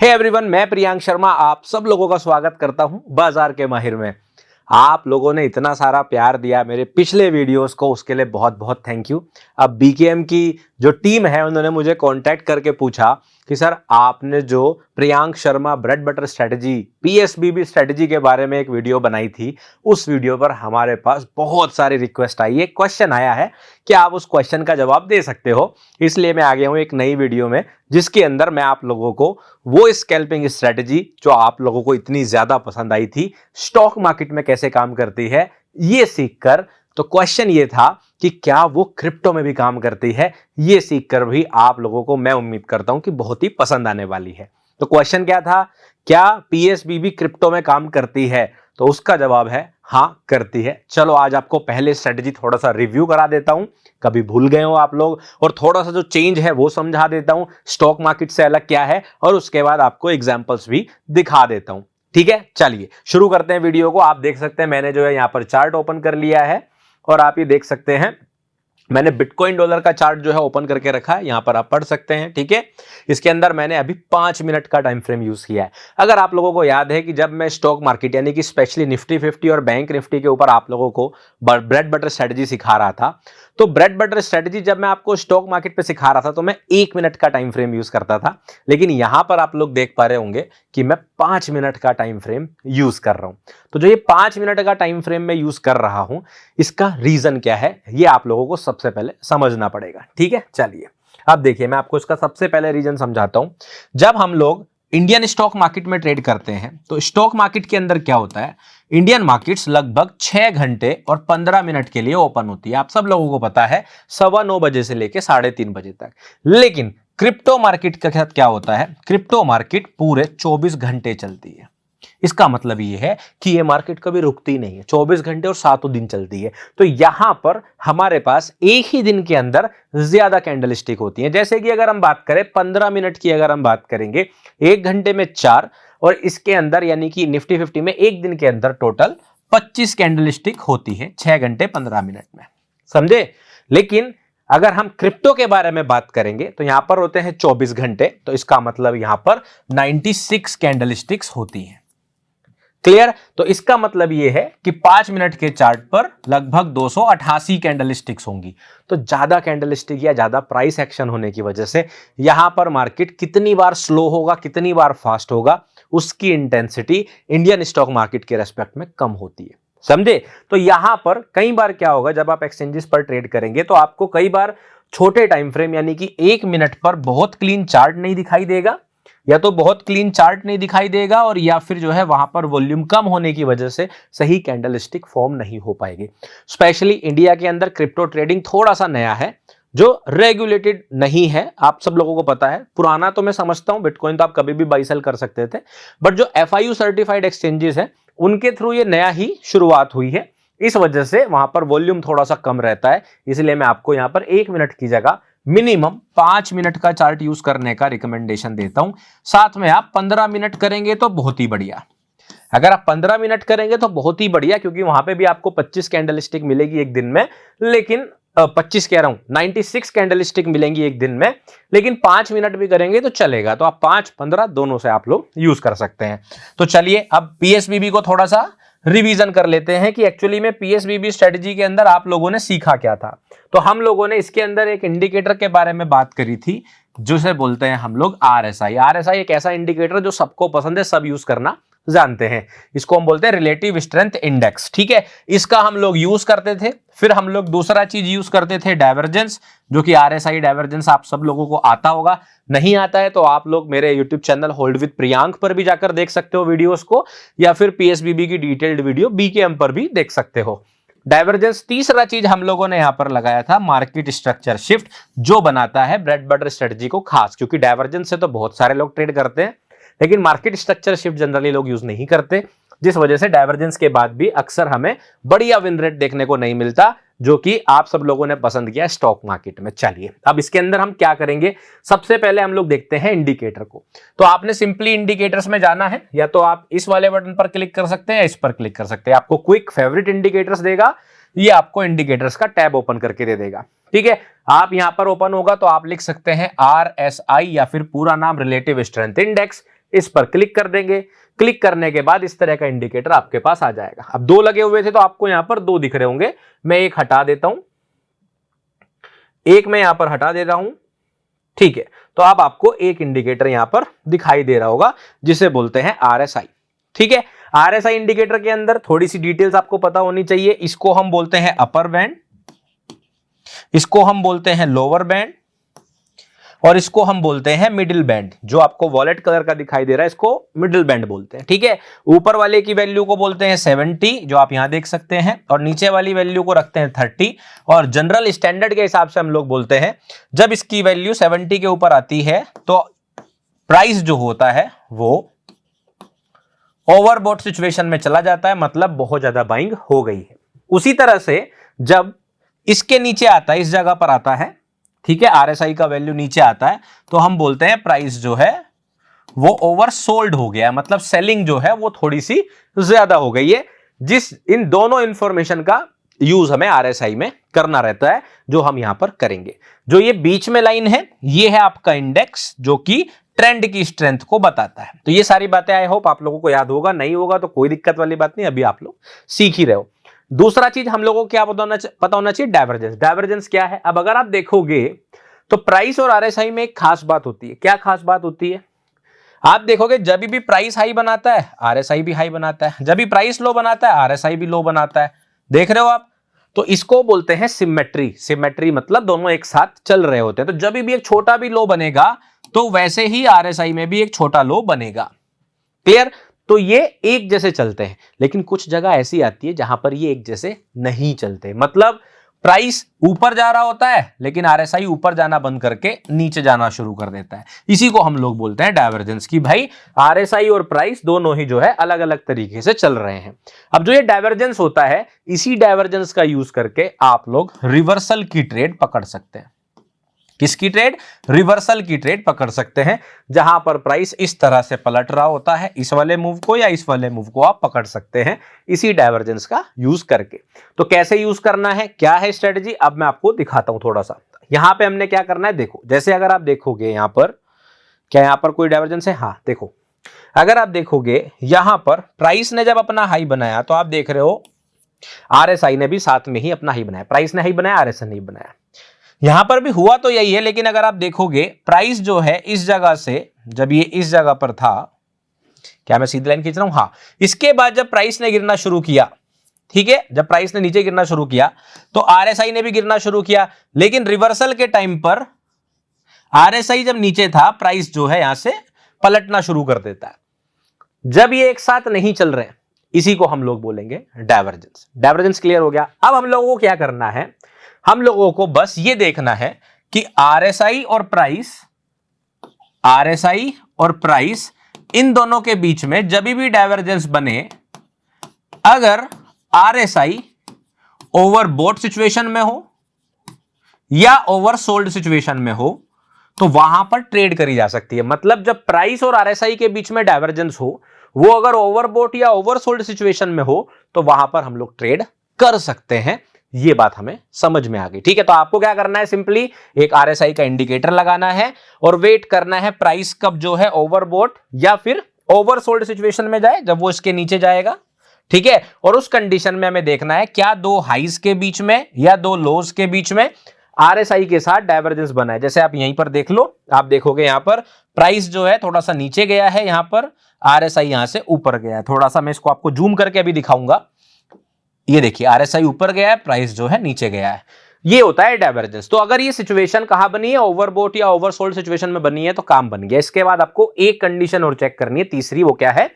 Hey everyone, मैं प्रियांक शर्मा आप सब लोगों का स्वागत करता हूं बाजार के माहिर में। आप लोगों ने इतना सारा प्यार दिया मेरे पिछले वीडियोस को, उसके लिए बहुत बहुत थैंक यू। अब बीकेएम की जो टीम है उन्होंने मुझे कांटेक्ट करके पूछा कि सर आपने जो Priyank Sharma bread butter strategy PSBB strategy के बारे में एक वीडियो बनाई थी, उस वीडियो पर हमारे पास बहुत सारी रिक्वेस्ट आई है, क्वेश्चन आया है कि आप उस क्वेश्चन का जवाब दे सकते हो। इसलिए मैं आ गया हूं एक नई वीडियो में जिसके अंदर मैं आप लोगों को वो स्कैल्पिंग स्ट्रेटजी जो आप लोगों को इतनी ज्यादा पसंद आई थी, स्टॉक मार्केट में कैसे काम करती है ये सीखकर, तो क्वेश्चन ये था कि क्या वो क्रिप्टो में भी काम करती है, ये सीखकर भी आप लोगों को मैं उम्मीद करता हूं कि बहुत ही पसंद आने वाली है। तो क्वेश्चन क्या था, क्या पीएसबीबी क्रिप्टो में काम करती है? तो उसका जवाब है हां, करती है। चलो आज आपको पहले स्ट्रेटजी थोड़ा सा रिव्यू करा देता हूं, कभी भूल गए हो आप लोग, और थोड़ा सा जो चेंज है वो समझा देता हूं, स्टॉक मार्केट से अलग क्या है, और उसके बाद आपको एग्जांपल्स भी दिखा देता हूं। ठीक है, चलिए शुरू करते हैं वीडियो को। आप देख सकते हैं मैंने जो है यहां पर चार्ट ओपन कर लिया है और आप ये देख सकते हैं मैंने बिटकॉइन डॉलर का चार्ट जो है ओपन करके रखा है, यहां पर आप पढ़ सकते हैं। ठीक है, इसके अंदर मैंने अभी 5 मिनट का टाइम फ्रेम यूज किया है। अगर आप लोगों को याद है कि जब मैं स्टॉक मार्केट यानी कि स्पेशली निफ्टी 50 और बैंक निफ्टी के ऊपर आप लोगों को ब्रेड बटर स्ट्रेटजी सिखा रहा था, तो ब्रेड बटर स्ट्रेटजी जब मैं आपको स्टॉक मार्केट पे सिखा रहा था तो मैं 1 मिनट का टाइम फ्रेम यूज करता था, लेकिन यहां पर आप लोग देख पा रहे होंगे कि मैं 5 मिनट का टाइम फ्रेम यूज कर रहा हूं। तो जो ये 5 मिनट का टाइम फ्रेम मैं यूज कर रहा हूं, इसका रीजन क्या है ये आप लोगों को सबसे पहले समझना पड़ेगा। ठीक है, चलिए अब देखिए मैं आपको इसका सबसे पहले रीजन समझाता हूं। जब हम लोग इंडियन स्टॉक मार्केट में ट्रेड करते हैं तो स्टॉक मार्केट के अंदर क्या होता है, इंडियन मार्केट्स लगभग 6 घंटे और 15 मिनट के लिए ओपन होती है। आप सब लोगों को पता है 9:15 बजे से लेकर 3:30 बजे तक। लेकिन क्रिप्टो मार्केट के साथ क्या होता है, क्रिप्टो मार्केट पूरे 24 घंटे चलती है। इसका मतलब यह है कि यह मार्केट कभी रुकती नहीं है, 24 घंटे और 7 दिन चलती है। तो यहां पर हमारे पास एक ही दिन के अंदर ज्यादा कैंडल स्टिक होती हैं। जैसे कि अगर हम बात करें 15 मिनट की, अगर हम बात करेंगे 1 घंटे में 4, और इसके अंदर यानी कि निफ्टी 50 में एक दिन के अंदर टोटल 25 कैंडल स्टिक होती है 6 घंटे 15 मिनट में, समझे। लेकिन अगर हम क्रिप्टो के बारे में बात करेंगे तो यहां पर होते हैं 24 घंटे, तो इसका मतलब यहां पर 96 कैंडल स्टिक्स होती हैं। क्लियर? तो इसका मतलब यह है कि 5 मिनट के चार्ट पर लगभग 288 कैंडल स्टिक्स होंगी। तो ज्यादा कैंडल स्टिक या ज्यादा प्राइस एक्शन होने की वजह से यहां पर मार्केट कितनी बार स्लो होगा, कितनी बार फास्ट होगा, उसकी इंटेंसिटी इंडियन स्टॉक मार्केट के रेस्पेक्ट में कम होती है, समझे। तो यहां पर कई बार क्या होगा, जब आप एक्सचेंजेस पर ट्रेड करेंगे तो आपको कई बार छोटे टाइम फ्रेम यानी कि 1 मिनट पर बहुत क्लीन चार्ट नहीं दिखाई देगा, या तो बहुत क्लीन चार्ट नहीं दिखाई देगा, और या फिर जो है वहां पर वॉल्यूम कम होने की वजह से सही कैंडलस्टिक फॉर्म नहीं हो पाएगी। स्पेशली इंडिया के अंदर क्रिप्टो ट्रेडिंग थोड़ा सा नया है, जो रेगुलेटेड नहीं है। आप सब लोगों को पता है, पुराना तो मैं समझता हूं, बिटकॉइन तो आप कभी भी बाई सेल कर सकते थे, बट जो FIU सर्टिफाइड एक्सचेंजेस है उनके थ्रू ये नया ही शुरुआत हुई है, इस वजह से वहां पर वॉल्यूम थोड़ा सा कम रहता है। इसलिए मैं आपको यहां पर 1 मिनट की जगह मिनिमम 5 मिनट का चार्ट यूज करने का रिकमेंडेशन देता हूं। साथ में आप 15 मिनट करेंगे तो बहुत ही बढ़िया। अगर आप 15 मिनट करेंगे तो बहुत ही बढ़िया, क्योंकि वहां पे भी आपको 25 कैंडल स्टिक मिलेगी एक दिन में, लेकिन 25 कह रहा हूं, 96 कैंडल स्टिक मिलेंगी एक दिन में, लेकिन 5 मिनट भी करेंगे तो चलेगा। तो आप 5-15 दोनों से आप लोग यूज कर सकते हैं। तो चलिए अब पीएसबीबी को थोड़ा सा रिवीजन कर लेते हैं कि एक्चुअली में पीएसबीबी स्ट्रेटजी के अंदर आप लोगों ने सीखा क्या था। तो हम लोगों ने इसके अंदर एक इंडिकेटर के बारे में बात करी थी, जिसे बोलते हैं हम लोग RSI। RSI एक ऐसा इंडिकेटर जो सबको पसंद है, सब यूज करना जानते हैं। इसको हम बोलते हैं रिलेटिव स्ट्रेंथ इंडेक्स। ठीक है, इसका हम लोग यूज करते थे। फिर हम लोग दूसरा चीज यूज करते थे डाइवर्जेंस, जो कि RSI डाइवर्जेंस आप सब लोगों को आता होगा। नहीं आता है तो आप लोग मेरे YouTube channel hold with Priyank पर भी जाकर देख सकते हो वीडियोस को, या फिर पीएसबीबी की डिटेल्ड वीडियो बीकेएम पर भी देख सकते हो। डाइवर्जेंस तीसरा चीज हम लोगों ने यहां पर लगाया था मार्केट स्ट्रक्चर शिफ्ट, जो बनाता है ब्रेड बटर स्ट्रेटजी को खास, क्योंकि डाइवर्जेंस से तो बहुत सारे लोग ट्रेड करते हैं, लेकिन मार्केट स्ट्रक्चर शिफ्ट जनरली लोग यूज नहीं करते, जिस वजह से डाइवर्जेंस के बाद भी अक्सर हमें बढ़िया विन रेट देखने को नहीं मिलता, जो कि आप सब लोगों ने पसंद किया स्टॉक मार्केट में। चलिए अब इसके अंदर हम क्या करेंगे, सबसे पहले हम लोग देखते हैं इंडिकेटर को। तो आपने सिंपली इंडिकेटर्स में जाना है, या तो आप इस वाले बटन पर क्लिक कर सकते हैं या इस पर क्लिक कर सकते हैं। आपको क्विक फेवरेट इंडिकेटर्स देगा, ये आपको इंडिकेटर्स का टैब ओपन करके दे देगा। ठीक है, आप यहां पर ओपन होगा तो आप लिख सकते हैं RSI या फिर पूरा नाम रिलेटिव स्ट्रेंथ इंडेक्स, इस पर क्लिक कर देंगे। क्लिक करने के बाद इस तरह का इंडिकेटर आपके पास आ जाएगा। अब 2 लगे हुए थे तो आपको यहां पर 2 दिख रहे होंगे, मैं एक हटा देता हूं, एक मैं यहां पर हटा दे रहा हूं, ठीक है। तो अब आपको एक इंडिकेटर यहां पर दिखाई दे रहा होगा जिसे बोलते हैं RSI, ठीक है। RSI इंडिकेटर के अंदर थोड़ी सी डिटेल्स आपको पता होनी चाहिए। इसको हम बोलते हैं अपर बैंड, इसको हम बोलते हैं लोअर बैंड, और इसको हम बोलते हैं मिडिल बैंड। जो आपको वॉलेट कलर का दिखाई दे रहा है इसको मिडिल बैंड बोलते हैं, ठीक है। ऊपर वाले की वैल्यू को बोलते हैं 70, जो आप यहां देख सकते हैं, और नीचे वाली वैल्यू को रखते हैं 30। और जनरल स्टैंडर्ड के हिसाब से हम लोग बोलते हैं जब इसकी वैल्यू 70 के ऊपर आती है तो प्राइस जो होता है वो ओवरबॉट सिचुएशन में चला जाता है, मतलब बहुत ज्यादा बाइंग हो गई है। उसी तरह से जब इसके नीचे आता है, इस जगह पर आता है, ठीक है, RSI का वैल्यू नीचे आता है, तो हम बोलते हैं प्राइस जो है वो ओवरसोल्ड हो गया है, मतलब सेलिंग जो है वो थोड़ी सी ज्यादा हो गई है। इन दोनों इंफॉर्मेशन का यूज हमें RSI में करना रहता है, जो हम यहां पर करेंगे। जो ये बीच में लाइन है ये है आपका इंडेक्स, जो कि ट्रेंड की स्ट्रेंथ को बताता है। तो ये सारी बातें आई होप आप लोगों को याद होगा, नहीं होगा तो कोई दिक्कत वाली बात नहीं, अभी आप लोग सीख ही रहे हो। दूसरा चीज हम लोगों को क्या पता होना चाहिए, डाइवर्जेंस। डाइवर्जेंस क्या है? अब अगर आप देखोगे तो प्राइस और RSI में एक खास बात होती है। क्या खास बात होती है? आप देखोगे जब भी प्राइस हाई बनाता है RSI भी हाई बनाता है, जब भी प्राइस लो बनाता है RSI भी लो बनाता है। देख रहे हो आप? तो इसको बोलते हैं सिमेट्री। सिमेट्री मतलब दोनों एक साथ चल रहे होते हैं। तो जब भी एक छोटा भी लो बनेगा तो वैसे ही RSI में भी एक छोटा लो बनेगा। क्लियर? तो ये एक जैसे चलते हैं, लेकिन कुछ जगह ऐसी आती है जहां पर ये एक जैसे नहीं चलते। मतलब प्राइस ऊपर जा रहा होता है लेकिन RSI ऊपर जाना बंद करके नीचे जाना शुरू कर देता है। इसी को हम लोग बोलते हैं डाइवर्जेंस, की भाई RSI और प्राइस दोनों ही जो है अलग अलग तरीके से चल रहे हैं। अब जो ये डाइवर्जेंस होता है, इसी डाइवर्जेंस का यूज करके आप लोग रिवर्सल की ट्रेड पकड़ सकते हैं। किसकी ट्रेड? रिवर्सल की ट्रेड पकड़ सकते हैं, जहां पर प्राइस इस तरह से पलट रहा होता है, इस वाले मूव को या इस वाले मूव को आप पकड़ सकते हैं इसी डाइवर्जेंस का यूज करके। तो कैसे यूज करना है, क्या है स्ट्रेटजी, अब मैं आपको दिखाता हूं थोड़ा सा। यहां पे हमने क्या करना है, देखो जैसे अगर आप देखोगे यहां पर, क्या यहां पर कोई डाइवर्जेंस है? हाँ देखो, अगर आप देखोगे यहां पर प्राइस ने जब अपना हाई बनाया तो आप देख रहे हो RSI ने भी साथ में ही अपना हाई बनाया। प्राइस ने हाई बनाया, RSI नहीं बनाया। यहां पर भी हुआ तो यही है, लेकिन अगर आप देखोगे प्राइस जो है इस जगह से, जब ये इस जगह पर था, क्या मैं सीधी लाइन खींच रहा हूं? हाँ। इसके बाद जब प्राइस ने गिरना शुरू किया, ठीक है, जब प्राइस ने नीचे गिरना शुरू किया तो RSI ने भी गिरना शुरू किया। लेकिन रिवर्सल के टाइम पर RSI जब नीचे था, प्राइस जो है यहां से पलटना शुरू कर देता है। जब ये एक साथ नहीं चल रहे, इसी को हम लोग बोलेंगे डाइवर्जेंस। डाइवर्जेंस क्लियर हो गया? अब हम लोगों को क्या करना है, हम लोगों को बस ये देखना है कि RSI और प्राइस इन दोनों के बीच में जब भी डाइवर्जेंस बने, अगर RSI ओवरबॉट सिचुएशन में हो या ओवरसोल्ड सिचुएशन में हो तो वहां पर ट्रेड करी जा सकती है। मतलब जब प्राइस और RSI के बीच में डाइवर्जेंस हो, वो अगर ओवरबॉट या ओवरसोल्ड सिचुएशन में हो तो वहां पर हम लोग ट्रेड कर सकते हैं। ये बात हमें समझ में आ गई, ठीक है। तो आपको क्या करना है, सिंपली एक RSI का इंडिकेटर लगाना है और वेट करना है प्राइस कब जो है ओवरबॉट या फिर ओवरसोल्ड सिचुएशन में जाए, जब वो इसके नीचे जाएगा, ठीक है। और उस कंडीशन में हमें देखना है क्या दो हाइज के बीच में या दो लोज के बीच में RSI के साथ डाइवर्जेंस बना है। जैसे आप यहीं पर देख लो, आप देखोगे यहां पर प्राइस जो है थोड़ा सा नीचे गया है, यहां पर RSI यहां से ऊपर गया है। थोड़ा सा मैं इसको आपको जूम करके अभी दिखाऊंगा। ये देखिए RSI ऊपर गया है, प्राइस जो है नीचे गया है। ये होता है डाइवर्जेंस। तो अगर ये सिचुएशन कहां बनी है, ओवरबॉट या ओवरसोल्ड सिचुएशन में बनी है, तो काम बन गया। इसके बाद आपको एक कंडीशन और चेक करनी है, तीसरी, वो क्या है,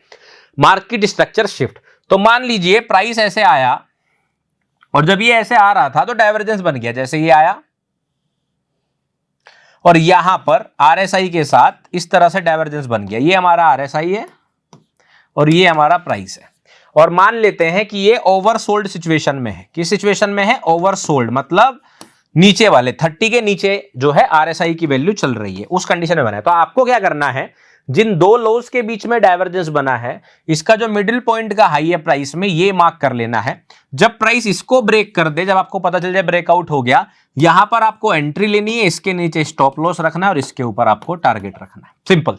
मार्केट स्ट्रक्चर शिफ्ट। तो मान लीजिए प्राइस ऐसे आया और जब ये ऐसे आ रहा था तो डाइवर्जेंस बन गया। जैसे ये आया और यहां पर RSI के साथ इस तरह से डाइवर्जेंस बन गया। ये हमारा RSI है और ये हमारा प्राइस है। और मान लेते हैं कि ये ओवरसोल्ड सिचुएशन में है। किस सिचुएशन में है? ओवरसोल्ड, मतलब नीचे वाले 30 के नीचे जो है RSI की वैल्यू चल रही है, उस कंडीशन में बना है। तो आपको क्या करना है, जिन दो लोज के बीच में डाइवर्जेंस बना है, इसका जो मिडिल पॉइंट का हाई है प्राइस में, ये मार्क कर लेना है। जब प्राइस इसको ब्रेक कर दे, जब आपको पता चल जाए ब्रेकआउट हो गया, यहां पर आपको एंट्री लेनी है, इसके नीचे स्टॉप लॉस रखना है और इसके ऊपर आपको टारगेट रखना है। सिंपल।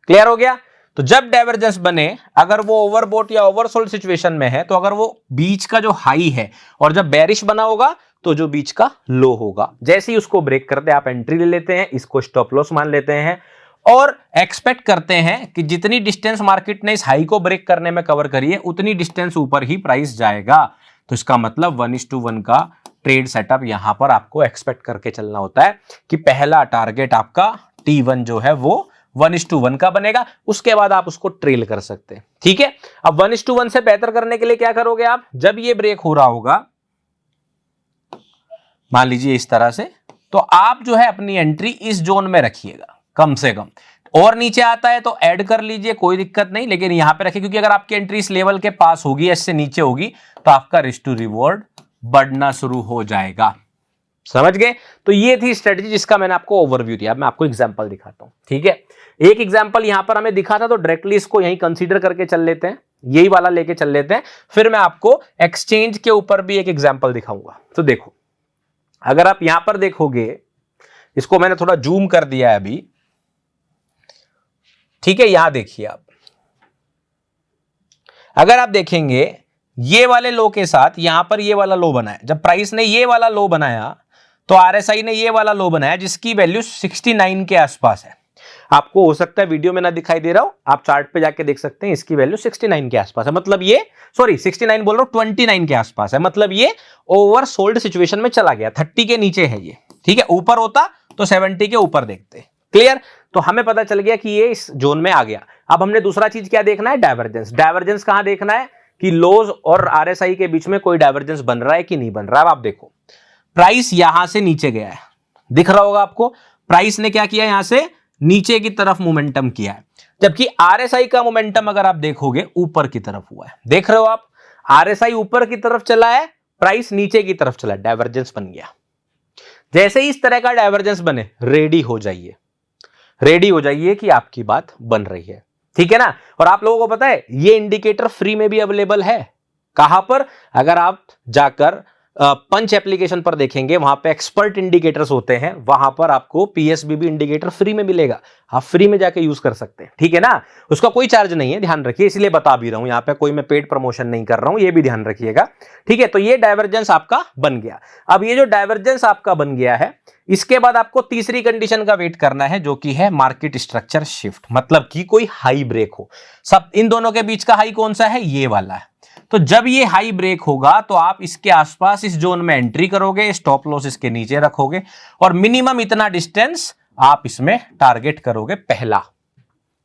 क्लियर हो गया? तो जब डाइवर्जेंस बने, अगर वो ओवरबोट या ओवरसोल्ड सिचुएशन में है, तो अगर वो बीच का जो हाई है और जब बेरिश बना होगा तो जो बीच का लो होगा, जैसे ही उसको ब्रेक करते हैं आप एंट्री ले लेते हैं, इसको स्टॉप लॉस मान लेते हैं और एक्सपेक्ट करते हैं कि जितनी डिस्टेंस मार्केट ने इस हाई को ब्रेक करने में कवर करी है उतनी डिस्टेंस ऊपर ही प्राइस जाएगा। तो इसका मतलब 1:1 का ट्रेड सेटअप यहां पर आपको एक्सपेक्ट करके चलना होता है कि पहला टारगेट आपका T1 जो है वो 1:1 का बनेगा, उसके बाद आप उसको ट्रेल कर सकते हैं। ठीक है, अब 1:1 से बेहतर करने के लिए क्या करोगे आप? जब ये ब्रेक हो रहा होगा, मान लीजिए इस तरह से, तो आप जो है अपनी एंट्री इस जोन में रखिएगा कम से कम, और नीचे आता है तो ऐड कर लीजिए, कोई दिक्कत नहीं, लेकिन यहां पे रखिए, क्योंकि अगर आपकी एंट्री इस लेवल के पास होगी, इससे नीचे होगी, तो आपका रिस्क टू रिवॉर्ड बढ़ना शुरू हो जाएगा। समझ गए? तो ये थी स्ट्रेटजी जिसका मैंने आपको ओवरव्यू दिया। अब मैं आपको एग्जांपल दिखाता हूं। ठीक है, एक एग्जांपल यहां पर हमें दिखा था, तो डायरेक्टली इसको यहीं कंसीडर करके चल लेते हैं, यही वाला लेके चल लेते हैं, फिर मैं आपको एक्सचेंज के ऊपर भी एक एग्जांपल दिखाऊंगा। तो देखो, अगर आप यहां पर देखोगे, इसको मैंने थोड़ा जूम कर दिया है अभी। ठीक है, यहां देखिए आप, अगर आप देखेंगे ये वाले लो के साथ यहां पर ये वाला लो बनाया, जब प्राइस ने ये वाला लो बनाया तो आरएसआई ने ये वाला लो बनाया जिसकी वैल्यू 69 के आसपास है। आपको हो सकता है वीडियो में ना दिखाई दे रहा हो, आप चार्ट पे जाके देख सकते हैं, इसकी वैल्यू 69 के आसपास है, मतलब ये, सॉरी 69 बोल रहा हूं, 29 के आसपास है, मतलब ये ओवर सोल्ड सिचुएशन में चला गया, 30 के नीचे है ये। ठीक है, ऊपर होता तो 70 के ऊपर देखते। क्लियर? तो हमें पता चल गया कि ये इस जोन में आ गया। अब हमने दूसरा चीज क्या देखना है? डाइवर्जेंस। डाइवर्जेंस कहां देखना है कि लोज और आरएसआई के बीच में कोई डाइवर्जेंस बन रहा है कि नहीं बन रहा है। अब आप देखो, प्राइस यहां से नीचे गया है, दिख रहा होगा आपको, प्राइस ने क्या किया, यहां से नीचे की तरफ मोमेंटम किया है, जबकि आरएसआई का मोमेंटम अगर आप देखोगे ऊपर की तरफ हुआ है। देख रहे हो आप, आरएसआई ऊपर की तरफ चला है, प्राइस नीचे की तरफ चला है, डाइवर्जेंस बन गया। जैसे ही इस तरह का डाइवर्जेंस बने, रेडी हो जाइए, रेडी हो जाइए कि आपकी बात बन रही है। ठीक है ना? और आप लोगों को पता है ये इंडिकेटर फ्री में भी अवेलेबल है। कहां पर? अगर आप जाकर पंच एप्लीकेशन पर देखेंगे, वहां पे एक्सपर्ट इंडिकेटर्स होते हैं, वहां पर आपको पीएसबीबी इंडिकेटर फ्री में मिलेगा, आप फ्री में जाके यूज कर सकते हैं। ठीक है ना? उसका कोई चार्ज नहीं है, ध्यान रखिए, इसलिए बता भी रहा हूं, यहां पे कोई मैं पेड प्रमोशन नहीं कर रहा हूं, ये भी ध्यान रखिएगा। ठीक है, तो ये डाइवर्जेंस आपका बन गया। अब ये जो डाइवर्जेंस आपका बन गया है, इसके बाद आपको तीसरी कंडीशन का वेट करना है, जो कि है मार्केट स्ट्रक्चर शिफ्ट, मतलब कि कोई हाई ब्रेक हो। सब इन दोनों के बीच का हाई कौन सा है? ये वाला है। तो जब ये हाई ब्रेक होगा तो आप इसके आसपास इस जोन में एंट्री करोगे, स्टॉप लॉस इसके नीचे रखोगे और मिनिमम इतना डिस्टेंस आप इसमें टारगेट करोगे पहला।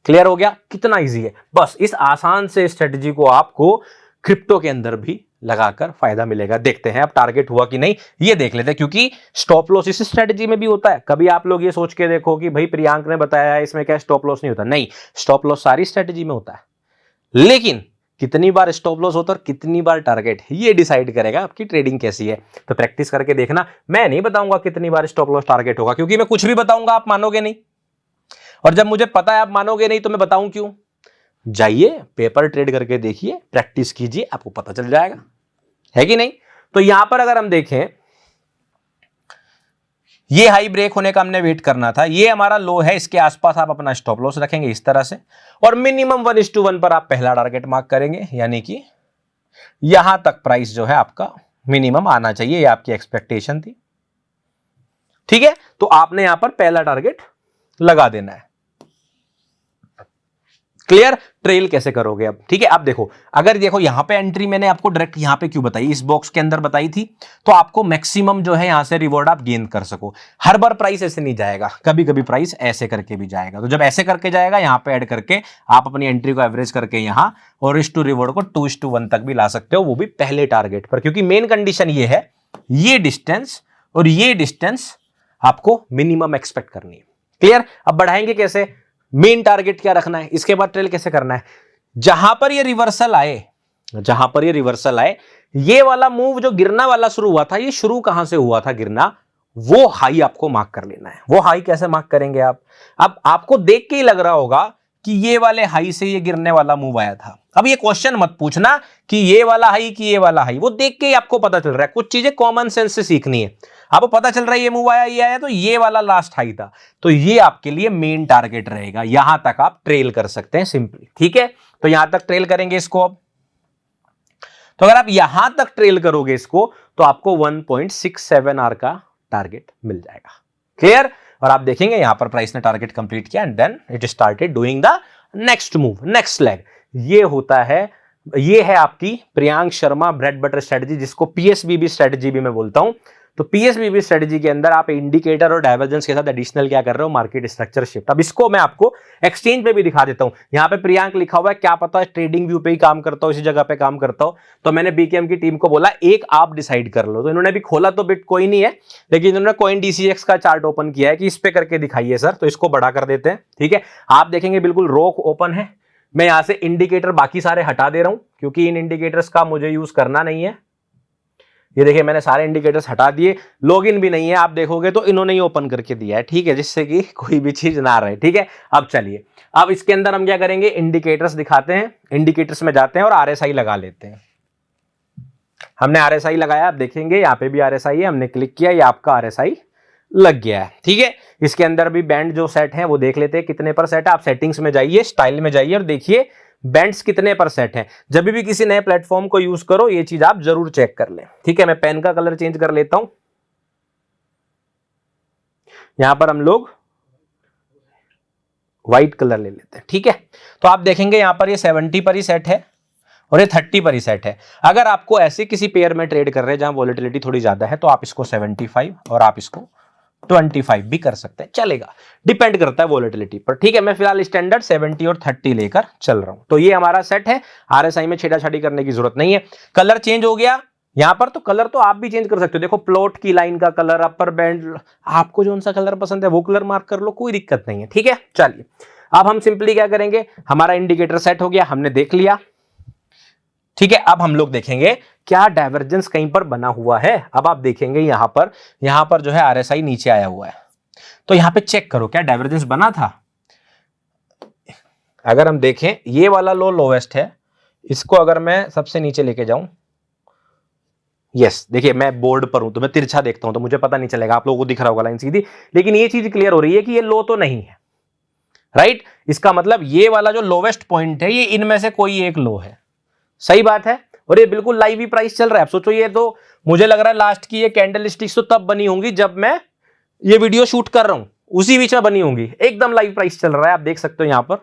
क्लियर हो गया? कितना इजी है। बस इस आसान से स्ट्रेटजी को आपको क्रिप्टो के अंदर भी लगाकर फायदा मिलेगा। देखते हैं अब टारगेट हुआ कि नहीं, ये देख लेते हैं, क्योंकि स्टॉप लॉस इस स्ट्रेटजी में भी होता है। कभी आप लोग ये सोच के देखो कि भाई प्रियांक ने बताया है इसमें क्या स्टॉप लॉस नहीं होता, नहीं, स्टॉप लॉस सारी स्ट्रेटजी में होता है, लेकिन कितनी बार स्टॉप लॉस होता है और कितनी बार टारगेट, ये डिसाइड करेगा आपकी ट्रेडिंग कैसी है। तो प्रैक्टिस करके देखना। मैं नहीं बताऊंगा कितनी बार स्टॉप लॉस टारगेट होगा, क्योंकि मैं कुछ भी बताऊंगा आप मानोगे नहीं, और जब मुझे पता है आप मानोगे नहीं तो मैं बताऊं क्यों? जाइए पेपर ट्रेड करके देखिए, प्रैक्टिस कीजिए, आपको पता चल जाएगा, है कि नहीं? तो यहां पर अगर हम देखें, ये हाई ब्रेक होने का हमने वेट करना था, ये हमारा लो है, इसके आसपास आप अपना स्टॉप लॉस रखेंगे इस तरह से, और मिनिमम 1:1 पर आप पहला टारगेट मार्क करेंगे, यानी कि यहां तक प्राइस जो है आपका मिनिमम आना चाहिए, ये आपकी एक्सपेक्टेशन थी। ठीक है, तो आपने यहां पर पहला टारगेट लगा देना है। क्लियर? ट्रेल कैसे करोगे अब? ठीक है, अब देखो, अगर देखो यहां पे एंट्री मैंने आपको डायरेक्ट यहां पे क्यों बताई, इस बॉक्स के अंदर बताई थी, तो आपको मैक्सिमम जो है यहां से रिवॉर्ड आप गेन कर सको। हर बार प्राइस ऐसे नहीं जाएगा, कभी कभी प्राइस ऐसे करके भी जाएगा। तो जब ऐसे करके जाएगा, यहां पे ऐड करके आप अपनी एंट्री को एवरेज करके यहां और इस टू रिवॉर्ड को 2:1 तक भी ला सकते हो, वो भी पहले टारगेट पर, क्योंकि मेन कंडीशन ये है, ये डिस्टेंस और ये डिस्टेंस आपको मिनिमम एक्सपेक्ट करनी है। क्लियर? अब बढ़ाएंगे कैसे? मेन टारगेट क्या रखना है, इसके बाद ट्रेल कैसे करना है? जहां पर ये रिवर्सल आए, जहां पर ये रिवर्सल आए, ये वाला मूव जो गिरना वाला शुरू हुआ था, ये शुरू कहां से हुआ था गिरना, वो हाई आपको मार्क कर लेना है। वो हाई कैसे मार्क करेंगे आप? अब आपको देख के ही लग रहा होगा कि ये वाले हाई से ये गिरने वाला मूव आया था। अब ये क्वेश्चन मत पूछना कि ये वाला हाई कि ये वाला हाई, वो देख के ही आपको पता चल रहा है। कुछ चीजें कॉमन सेंस से सीखनी है। आपको पता चल रहा है ये मूव आया, ये आया, तो ये वाला लास्ट हाई था, तो ये आपके लिए मेन टारगेट रहेगा, यहां तक आप ट्रेल कर सकते हैं सिंपली। ठीक है, तो यहां तक ट्रेल करेंगे इसको। अब तो अगर आप यहां तक ट्रेल करोगे इसको, तो आपको 1.67 आर का टारगेट मिल जाएगा। क्लियर? और आप देखेंगे यहां पर प्राइस ने टारगेट कंप्लीट किया and then it started doing the next move, next leg. ये होता है, ये है आपकी Priyank Sharma bread butter strategy, जिसको पीएसबीबी स्ट्रेटजी भी मैं बोलता हूं। तो पीएसबीबी स्ट्रेटजी के अंदर आप इंडिकेटर और डाइवर्जेंस के साथ एडिशनल क्या कर रहे हो, मार्केट स्ट्रक्चर शिफ्ट। अब इसको मैं आपको एक्सचेंज पे भी दिखा देता हूं। यहां पे प्रियांक लिखा हुआ है, क्या पता ट्रेडिंग व्यू पे ही काम करता हो, इसी जगह पे काम करता हो। तो मैंने बीकेएम की टीम को बोला एक आप डिसाइड कर लो, तो इन्होंने भी खोला तो बिटकॉइन ही है, लेकिन इन्होंने कॉइन डीसीएक्स का चार्ट ओपन किया है कि इस पे करके दिखाइए सर, तो इसको बड़ा कर देते हैं। ठीक है, आप देखेंगे बिल्कुल रोक ओपन है। मैं यहां से इंडिकेटर बाकी सारे हटा दे रहा हूं, क्योंकि इन इंडिकेटर्स का मुझे यूज करना नहीं है। ये देखिए मैंने सारे इंडिकेटर्स हटा दिए, लॉगिन भी नहीं है, आप देखोगे तो इन्होंने ही ओपन करके दिया है। ठीक है, जिससे कि कोई भी चीज ना रहे। ठीक है, अब चलिए, अब इसके अंदर हम क्या करेंगे, इंडिकेटर्स दिखाते हैं, इंडिकेटर्स में जाते हैं और आरएसआई लगा लेते हैं। हमने आरएसआई लगाया, आप देखेंगे यहाँ पे भी आरएसआई है, हमने क्लिक किया, ये आपका आरएसआई लग गया है। ठीक है, इसके अंदर भी बैंड जो सेट है वो देख लेते हैं कितने पर सेट है। आप सेटिंग्स में जाइए, स्टाइल में जाइए और देखिए बैंड्स कितने पर सेट है। जब भी किसी नए प्लेटफॉर्म को यूज करो ये चीज आप जरूर चेक कर लें। ठीक है, मैं पेन का कलर चेंज कर लेता हूं, यहां पर हम लोग व्हाइट कलर ले लेते हैं। ठीक है, तो आप देखेंगे यहां पर ये 70 पर ही सेट है और ये 30 पर ही सेट है। अगर आपको ऐसे किसी पेयर में ट्रेड कर रहे हैं जहां वॉलेटिलिटी थोड़ी ज्यादा है, तो आप इसको 75 और आप इसको 25 भी कर सकते हैं, चलेगा, डिपेंड करता है वॉलेटिलिटी पर। ठीक है, मैं फिलहाल स्टैंडर्ड 70 और 30 लेकर चल रहा हूं। तो ये हमारा सेट है, आरएसआई में छेड़ाछाड़ी करने की जरूरत नहीं है। कलर चेंज हो गया यहां पर, तो कलर तो आप भी चेंज कर सकते हो। देखो प्लॉट की लाइन का कलर, अपर बैंड, आपको जो सा कलर पसंद है वो कलर मार्क कर लो, कोई दिक्कत नहीं है। ठीक है, चलिए अब हम सिंपली क्या करेंगे, हमारा इंडिकेटर सेट हो गया, हमने देख लिया। ठीक है, अब हम लोग देखेंगे क्या डाइवर्जेंस कहीं पर बना हुआ है। अब आप देखेंगे यहां पर जो है आरएसआई नीचे आया हुआ है, तो यहां पे चेक करो क्या डाइवर्जेंस बना था। अगर हम देखें ये वाला लो लोवेस्ट है, इसको अगर मैं सबसे नीचे लेके जाऊं, यस देखिए मैं बोर्ड पर हूं तो मैं तिरछा देखता हूं तो मुझे पता नहीं चलेगा, आप लोगों को दिख रहा होगा लाइन सीधी, लेकिन ये चीज क्लियर हो रही है कि ये लो तो नहीं है। राइट, इसका मतलब ये वाला जो लोवेस्ट पॉइंट है ये इनमें से कोई एक लो है। सही बात है, और ये बिल्कुल लाइव ही प्राइस चल रहा है। आप सोचो, ये तो मुझे लग रहा है लास्ट की ये कैंडल स्टिक्स तो तब बनी होंगी जब मैं ये वीडियो शूट कर रहा हूं, उसी बीच में बनी होंगी, एकदम लाइव प्राइस चल रहा है, आप देख सकते हो यहां पर।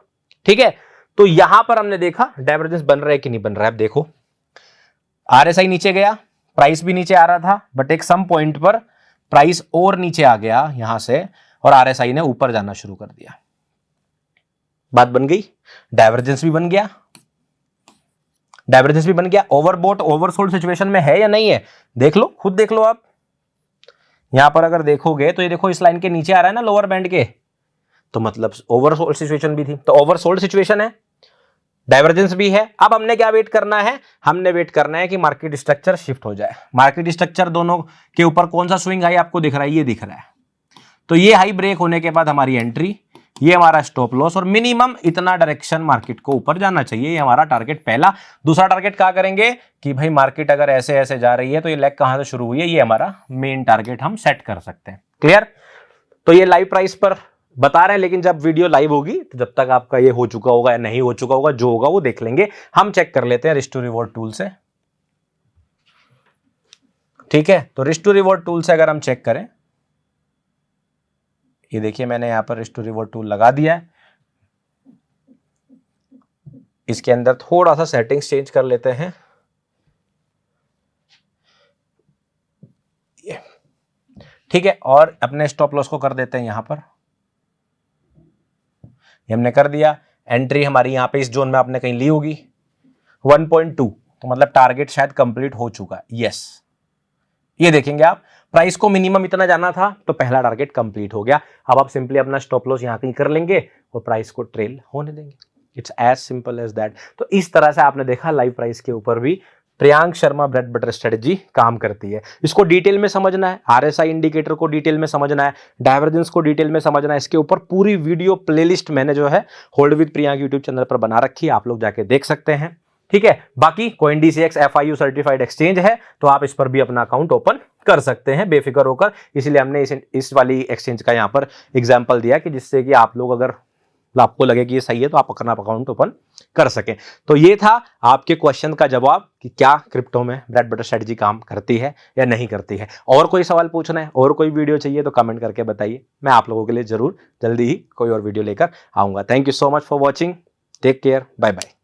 ठीक है, तो यहां पर हमने देखा डाइवर्जेंस बन रहा है कि नहीं बन रहा है। अब देखो आरएसआई नीचे गया, प्राइस भी नीचे आ रहा था, बट एक सम पॉइंट पर प्राइस और नीचे आ गया यहां से, और आरएसआई ने ऊपर जाना शुरू कर दिया। बात बन गई, डाइवर्जेंस भी बन गया, डाइवर्जेंस भी बन गया। ओवरबॉट ओवरसोल्ड सिचुएशन में है या नहीं है, देख लो, खुद देख लो आप। यहां पर अगर देखोगे तो ये देखो इस लाइन के नीचे आ रहा है ना लोअर बैंड के, तो मतलब ओवरसोल्ड सिचुएशन भी थी, तो ओवरसोल्ड सिचुएशन है, डाइवर्जेंस भी है। अब हमने क्या वेट करना है, हमने वेट करना है कि मार्केट स्ट्रक्चर शिफ्ट हो जाए। मार्केट स्ट्रक्चर दोनों के ऊपर कौन सा स्विंग हाई आपको दिख रहा है, ये दिख रहा है, तो ये हाई ब्रेक होने के बाद हमारी एंट्री, ये हमारा स्टॉप लॉस, और मिनिमम इतना डायरेक्शन मार्केट को ऊपर जाना चाहिए, ये हमारा टारगेट पहला। दूसरा टारगेट क्या करेंगे कि भाई मार्केट अगर ऐसे ऐसे जा रही है तो ये लेग कहां से शुरू हुई है, ये हमारा मेन टारगेट हम सेट कर सकते हैं। क्लियर, तो ये लाइव प्राइस पर बता रहे हैं, लेकिन जब वीडियो लाइव होगी तो जब तक आपका ये हो चुका होगा या नहीं हो चुका होगा, जो होगा वो देख लेंगे। हम चेक कर लेते हैं रिस्क टू रिवॉर्ड टूल से। ठीक है, तो रिस्क टू रिवॉर्ड टूल से अगर हम चेक करें, ये देखिए मैंने यहां पर रिस्क टू रिवॉर्ड टूल लगा दिया है। इसके अंदर थोड़ा सा सेटिंग्स चेंज कर लेते हैं। ठीक है, और अपने स्टॉप लॉस को कर देते हैं यहां पर, ये हमने कर दिया। एंट्री हमारी यहां पे इस जोन में आपने कहीं ली होगी 1.2, तो मतलब टारगेट शायद कंप्लीट हो चुका है। यस, ये देखेंगे आप, प्राइस को मिनिमम इतना जाना था तो पहला टारगेट कंप्लीट हो गया। अब आप सिंपली अपना स्टॉप लॉस यहां कहीं कर लेंगे और प्राइस को ट्रेल होने देंगे। It's as simple as that. तो इस तरह से आपने देखा लाइव प्राइस के ऊपर भी Priyank Sharma bread butter strategy काम करती है। इसको डिटेल में समझना है, आरएसआई इंडिकेटर को डिटेल में समझना है, डाइवर्जेंस को डिटेल में समझना है, इसके ऊपर पूरी वीडियो प्लेलिस्ट मैंने जो है hold with Priyank YouTube channel पर बना रखी है, आप लोग जाके देख सकते हैं। ठीक है, बाकी CoinDCX FIU सर्टिफाइड एक्सचेंज है, तो आप इस पर भी अपना अकाउंट ओपन कर सकते हैं बेफिक्र होकर। इसलिए हमने इस वाली एक्सचेंज का यहाँ पर एग्जाम्पल दिया कि जिससे कि आप लोग अगर आपको लगे कि ये सही है तो आप अपना अकाउंट ओपन कर सकें। तो ये था आपके क्वेश्चन का जवाब कि क्या क्रिप्टो में ब्रेड बटर स्ट्रेटजी काम करती है या नहीं करती है। और कोई सवाल पूछना है और कोई वीडियो चाहिए तो कमेंट करके बताइए, मैं आप लोगों के लिए जरूर जल्दी ही कोई और वीडियो लेकर आऊंगा। Thank you so much for watching, take care, bye bye.